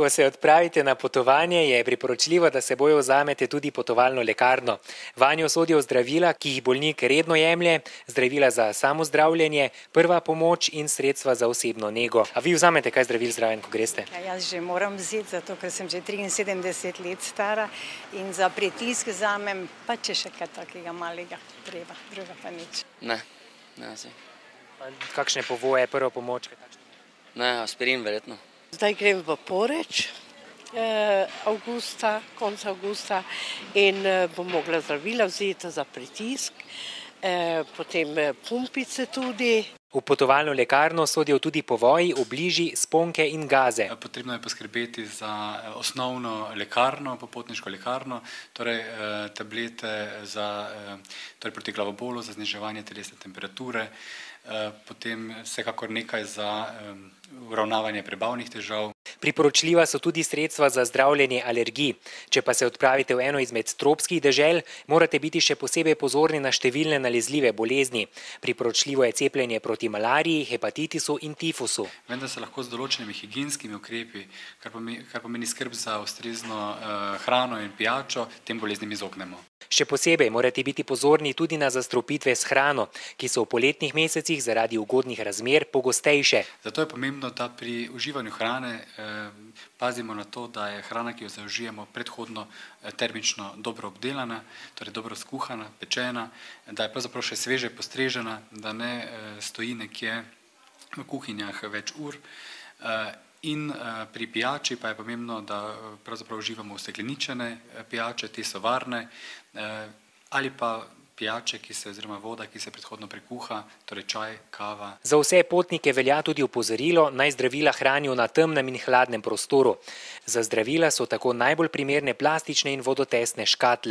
Ko se odpravite na potovanje, je priporočljivo, da s seboj vzamete tudi potovalno lekarno. Vanjo sodijo zdravila, ki jih bolnik redno jemlje, zdravila za samozdravljenje, prva pomoč in sredstva za osebno nego. A vi vzamete kaj zdravil zraven, ko greste? Ja, jaz že moram vzeti, zato ker sem že 73 let stara in za pritisk vzamem, pa če še kaj takega malega treba, druga pa nič. Ne. Kakšne povoje, prva pomoč? Ne, aspirin verjetno. Zdaj grem v Poreč konec avgusta in bom mogla zdravila vzeti za pritisk, potem pumpice tudi. V potovalno lekarno sodijo tudi povoji, obliži, sponke in gaze. Potrebno je poskrbeti za osnovno lekarno, popotniško lekarno, torej tablete proti glavobolu, za zniževanje telesne temperature, potem vsekakor nekaj za uravnavanje prebavnih težav. Priporočljiva so tudi sredstva za zdravljenje alergij. Če pa se odpravite v eno izmed tropskih dežel, morate biti še posebej pozorni na številne nalezljive bolezni. Priporočljivo je cepljenje proti malariji, hepatitisu in tifusu. Vendar se lahko z določenimi higienskimi ukrepi, kar pomeni skrb za ustrezno hrano in pijačo, tem boleznim izognemo. Še posebej morate biti pozorni tudi na zastrupitve s hrano, ki so v poletnih mesecih zaradi ugodnih razmer pogostejše. Zato je pomembno, da pri uživanju hrane pazimo na to, da je hrana, ki jo zaužijemo, predhodno termično dobro obdelana, torej dobro skuhana, pečena, da je pravzaprav še sveže postrežena, da ne stoji nekje v kuhinjah več ur. In pri pijači pa je pomembno, da pravzaprav uživamo ustekleničene pijače, te so varne, ali pa pijače, oziroma voda, ki se predhodno prekuha, torej čaj, kava. Za vse potnike velja tudi opozorilo, naj zdravila hranijo na temnem in hladnem prostoru. Za zdravila so tako najbolj primerne plastične in vodotesne škatle.